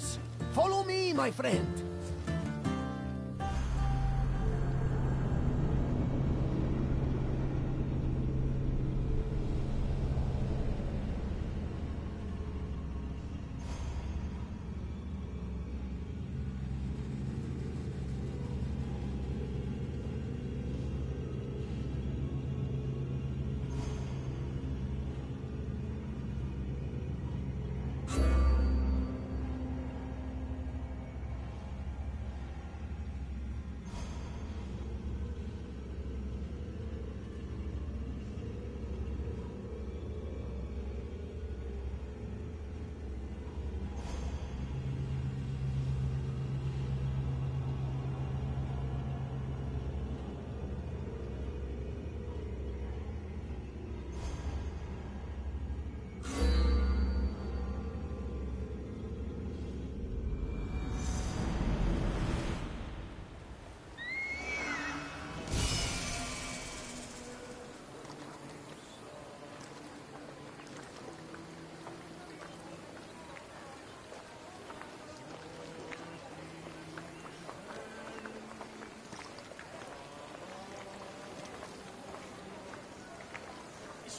course. Follow me, my friend.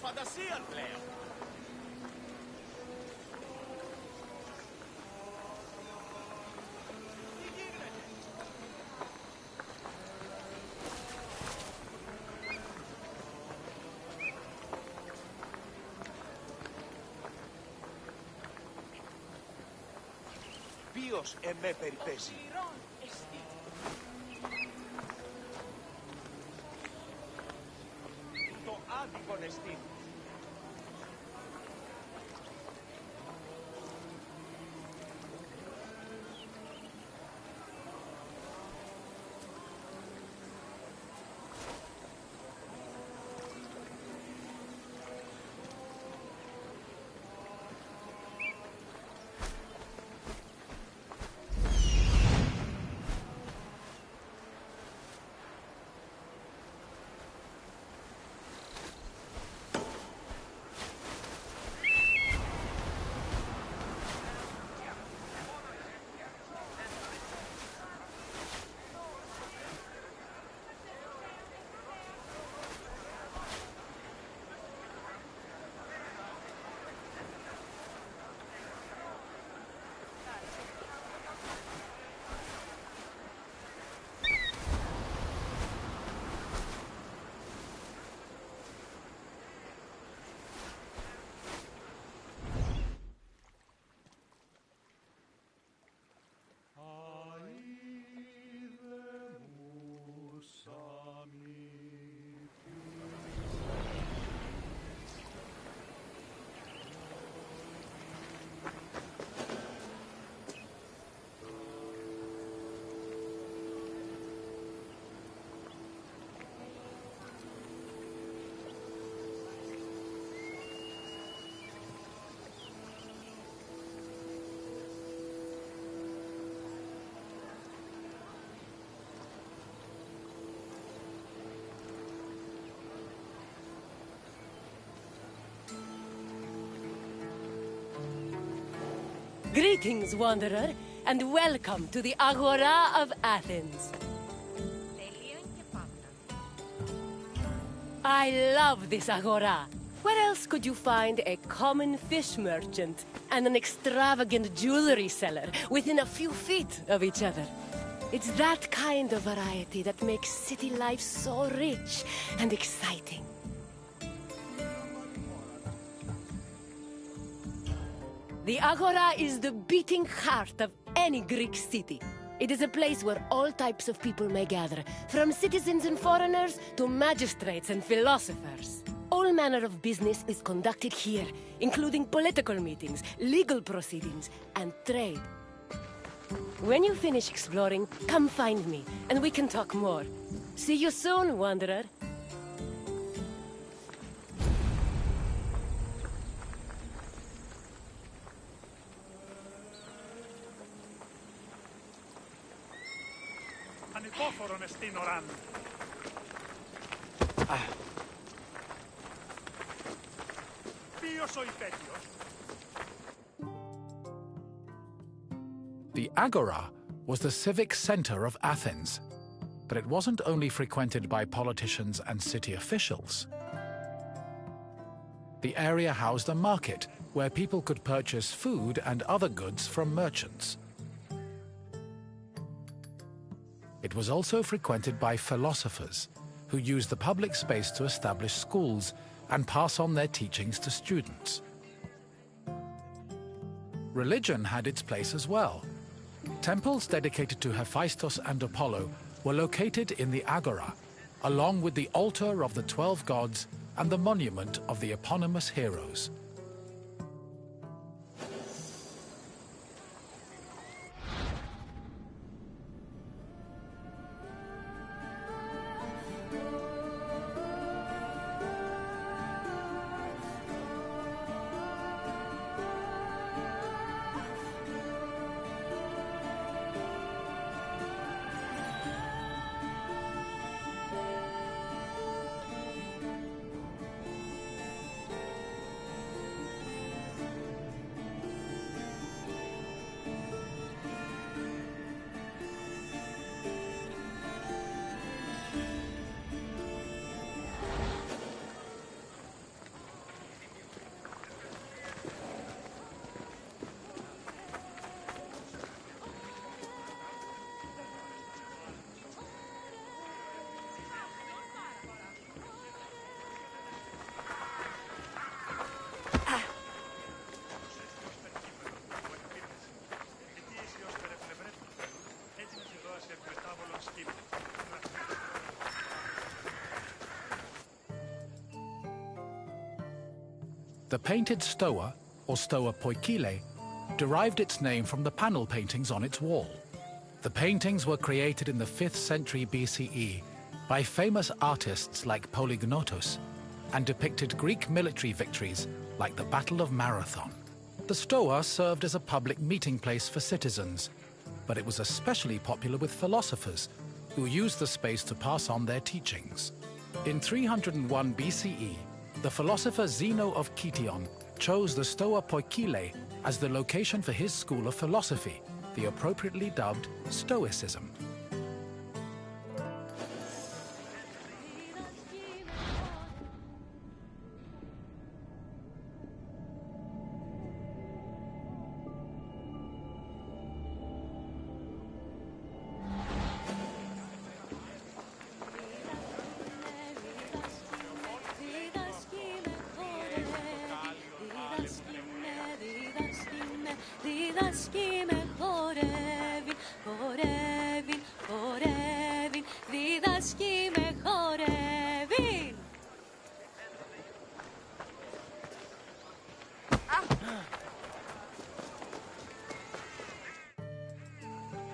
Φαντασία πλέον. Τι γίνεται? Ποιος εμέ περιπέσει? Το άδικον εστί. Greetings, wanderer, and welcome to the Agora of Athens. I love this Agora. Where else could you find a common fish merchant and an extravagant jewelry seller within a few feet of each other? It's that kind of variety that makes city life so rich and exciting. The Agora is the beating heart of any Greek city. It is a place where all types of people may gather, from citizens and foreigners to magistrates and philosophers. All manner of business is conducted here, including political meetings, legal proceedings, and trade. When you finish exploring, come find me, and we can talk more. See you soon, wanderer. Ανυπόφορον εστίν οράν. Ποιος ο υπέτειος? The Agora was the civic center of Athens, but it wasn't only frequented by politicians and city officials. The area housed a market where people could purchase food and other goods from merchants. It was also frequented by philosophers, who used the public space to establish schools and pass on their teachings to students. Religion had its place as well. Temples dedicated to Hephaestus and Apollo were located in the Agora, along with the altar of the 12 gods and the monument of the eponymous heroes. The painted stoa, or stoa poikile, derived its name from the panel paintings on its wall. The paintings were created in the 5th century BCE by famous artists like Polygnotus and depicted Greek military victories like the Battle of Marathon. The stoa served as a public meeting place for citizens, but it was especially popular with philosophers who used the space to pass on their teachings. In 301 BCE, the philosopher Zeno of Kition chose the Stoa Poikile as the location for his school of philosophy, the appropriately dubbed Stoicism.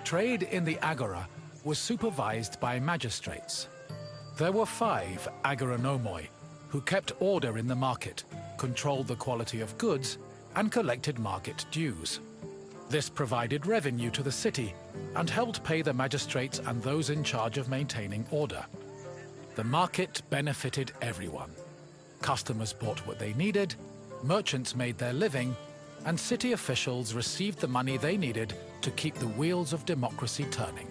Trade in the Agora was supervised by magistrates. There were 5 agoranomoi, who kept order in the market, controlled the quality of goods, and collected market dues. This provided revenue to the city and helped pay the magistrates and those in charge of maintaining order. The market benefited everyone. Customers bought what they needed, merchants made their living, and city officials received the money they needed to keep the wheels of democracy turning.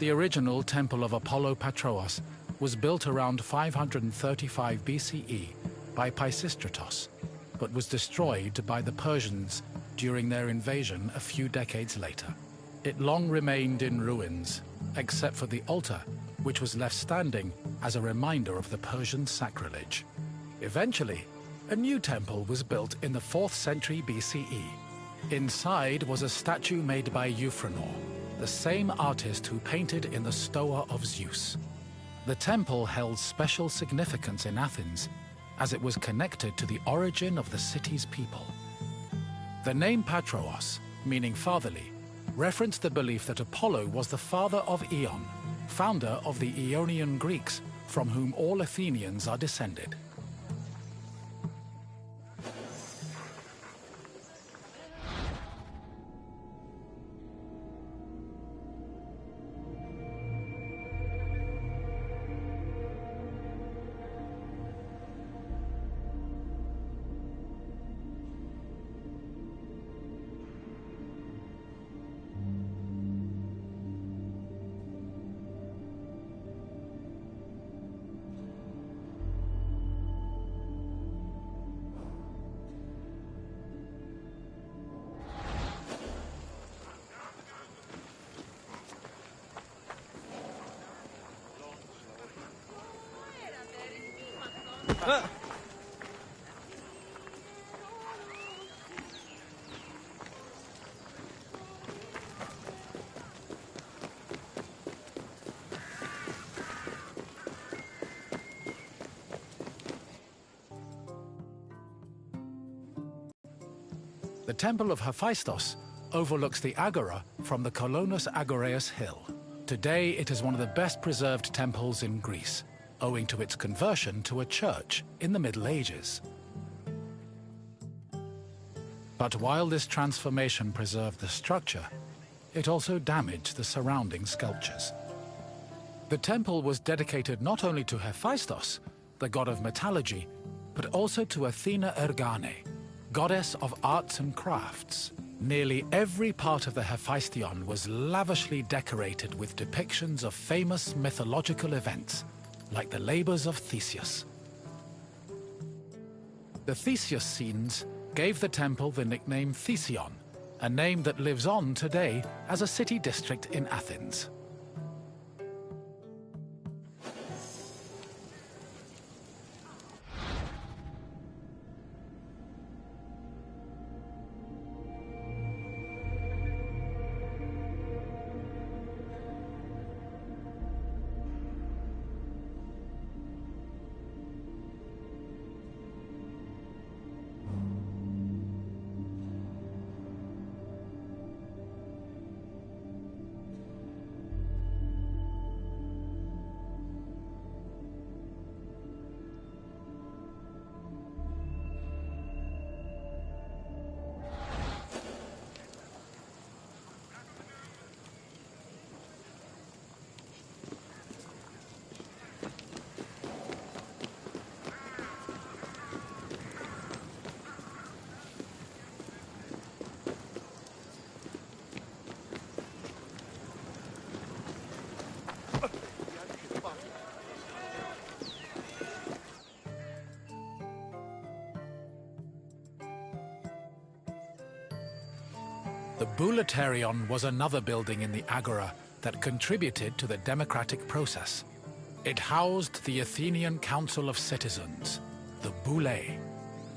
The original Temple of Apollo Patrous was built around 535 BCE by Pisistratos, but was destroyed by the Persians during their invasion a few decades later. It long remained in ruins, except for the altar, which was left standing as a reminder of the Persian sacrilege. Eventually, a new temple was built in the 4th century BCE. Inside was a statue made by Euphranor, the same artist who painted in the Stoa of Zeus. The temple held special significance in Athens as it was connected to the origin of the city's people. The name Patroos, meaning fatherly, referenced the belief that Apollo was the father of Aeon, founder of the Aeonian Greeks, from whom all Athenians are descended. The Temple of Hephaestus overlooks the Agora from the Colonus Agoreus Hill. Today it is one of the best preserved temples in Greece, owing to its conversion to a church in the Middle Ages. But while this transformation preserved the structure, it also damaged the surrounding sculptures. The temple was dedicated not only to Hephaestus, the god of metallurgy, but also to Athena Ergane, goddess of arts and crafts. Nearly every part of the Hephaestion was lavishly decorated with depictions of famous mythological events, like the labors of Theseus. The Theseus scenes gave the temple the nickname Thesion, a name that lives on today as a city district in Athens. The Boulaterion was another building in the Agora that contributed to the democratic process. It housed the Athenian Council of Citizens, the Boulé.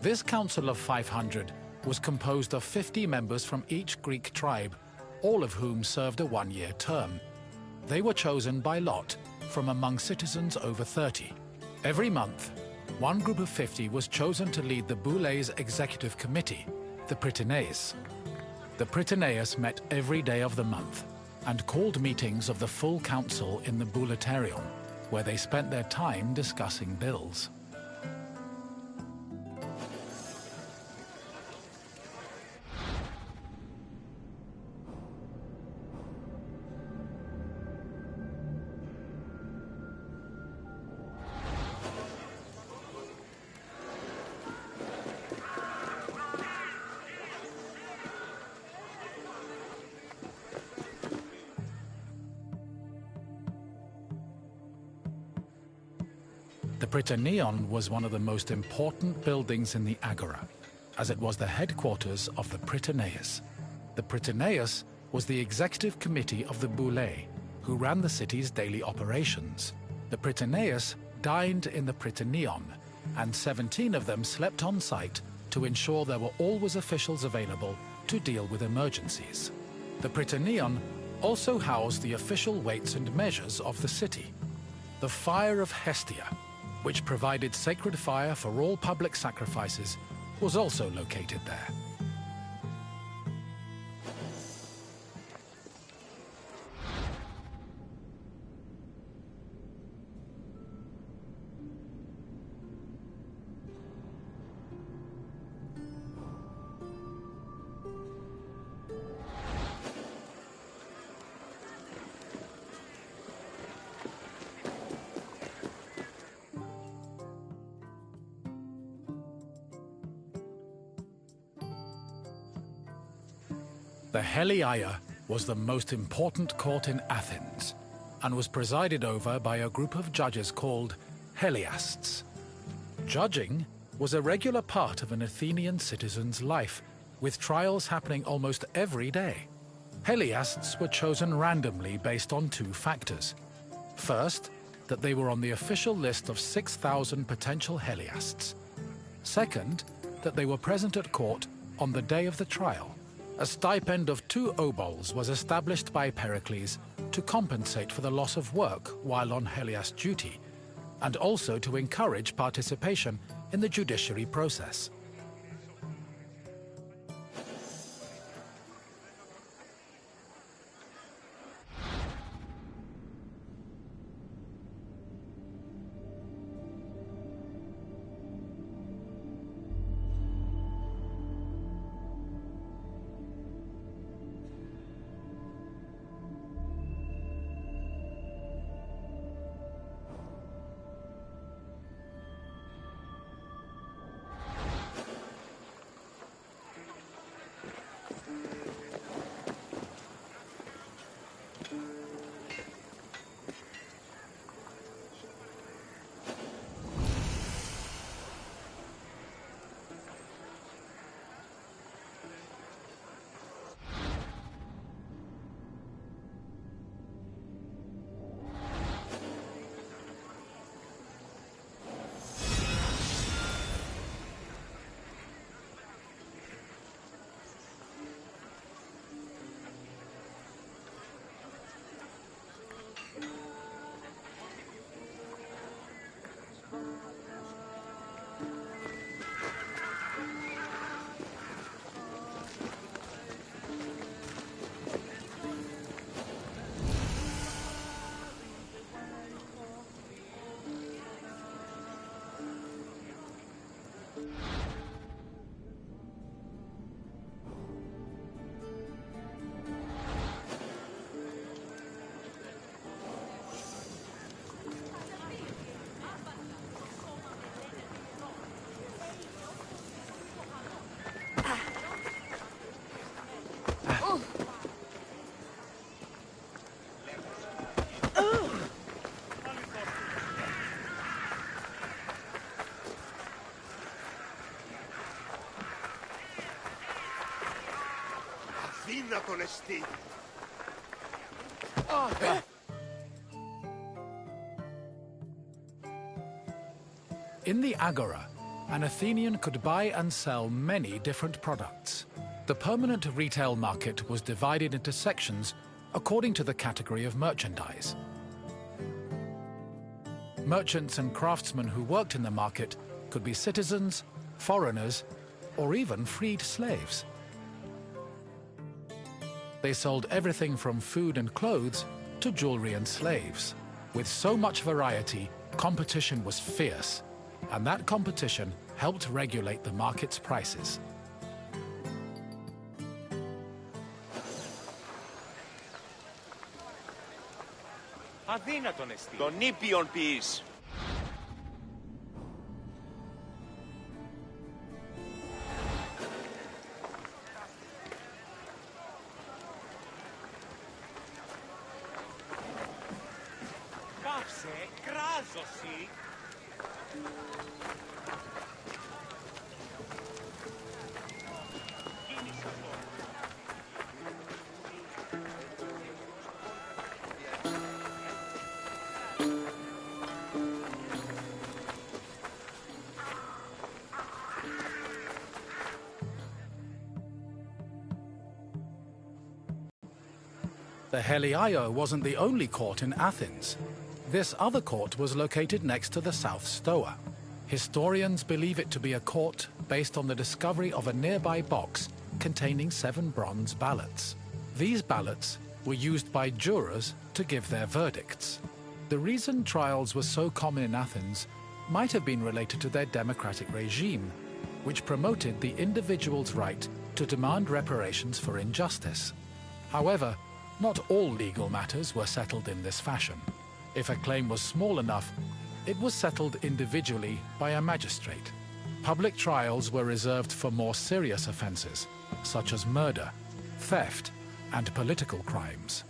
This council of 500 was composed of 50 members from each Greek tribe, all of whom served a one-year term. They were chosen by lot from among citizens over 30. Every month, one group of 50 was chosen to lead the Boulé's executive committee, the Prytaneis. The Prytaneis met every day of the month and called meetings of the full council in the Boulaterion, where they spent their time discussing bills. The Prytaneon was one of the most important buildings in the Agora, as it was the headquarters of the Prytaneis. The Prytaneis was the executive committee of the Boulé, who ran the city's daily operations. The Prytaneis dined in the Prytaneon, and 17 of them slept on site to ensure there were always officials available to deal with emergencies. The Prytaneon also housed the official weights and measures of the city. The Fire of Hestia, which provided sacred fire for all public sacrifices, was also located there. The Heliaia was the most important court in Athens and was presided over by a group of judges called Heliasts. Judging was a regular part of an Athenian citizen's life, with trials happening almost every day. Heliasts were chosen randomly based on two factors. First, that they were on the official list of 6,000 potential Heliasts. Second, that they were present at court on the day of the trial. A stipend of 2 obols was established by Pericles to compensate for the loss of work while on Heliast duty, and also to encourage participation in the judiciary process. Αδύνατον εστί. In the Agora, an Athenian could buy and sell many different products. The permanent retail market was divided into sections according to the category of merchandise. Merchants and craftsmen who worked in the market could be citizens, foreigners, or even freed slaves. They sold everything from food and clothes to jewelry and slaves. With so much variety, competition was fierce, and that competition helped regulate the market's prices. Αδύνατον εστί. Τον ήπιον ποιείς. Πάψε, κράζωσι. The Heliaia wasn't the only court in Athens. This other court was located next to the South Stoa. Historians believe it to be a court based on the discovery of a nearby box containing 7 bronze ballots. These ballots were used by jurors to give their verdicts. The reason trials were so common in Athens might have been related to their democratic regime, which promoted the individual's right to demand reparations for injustice. However, not all legal matters were settled in this fashion. If a claim was small enough, it was settled individually by a magistrate. Public trials were reserved for more serious offenses, such as murder, theft, and political crimes.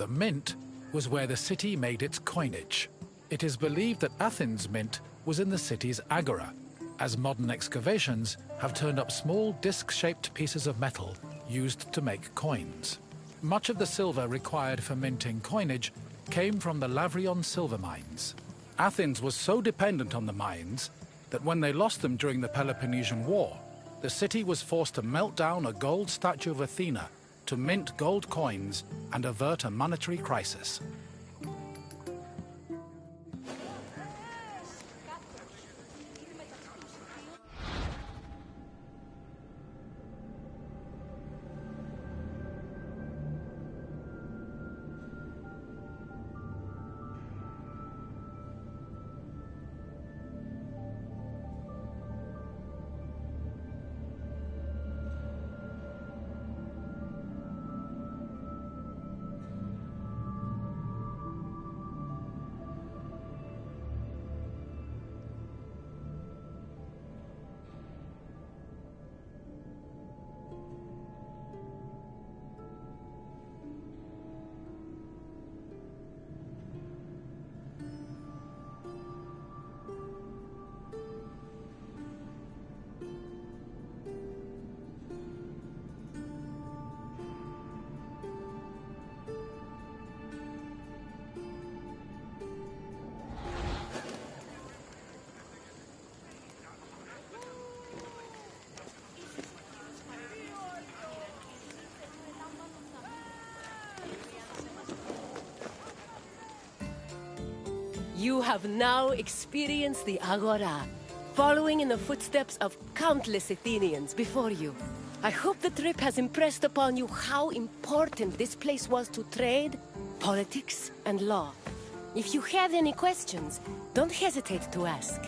The mint was where the city made its coinage. It is believed that Athens' mint was in the city's agora, as modern excavations have turned up small disc-shaped pieces of metal used to make coins. Much of the silver required for minting coinage came from the Lavrion silver mines. Athens was so dependent on the mines that when they lost them during the Peloponnesian War, the city was forced to melt down a gold statue of Athena to mint gold coins and avert a monetary crisis. You have now experienced the Agora, following in the footsteps of countless Athenians before you. I hope the trip has impressed upon you how important this place was to trade, politics, and law. If you have any questions, don't hesitate to ask.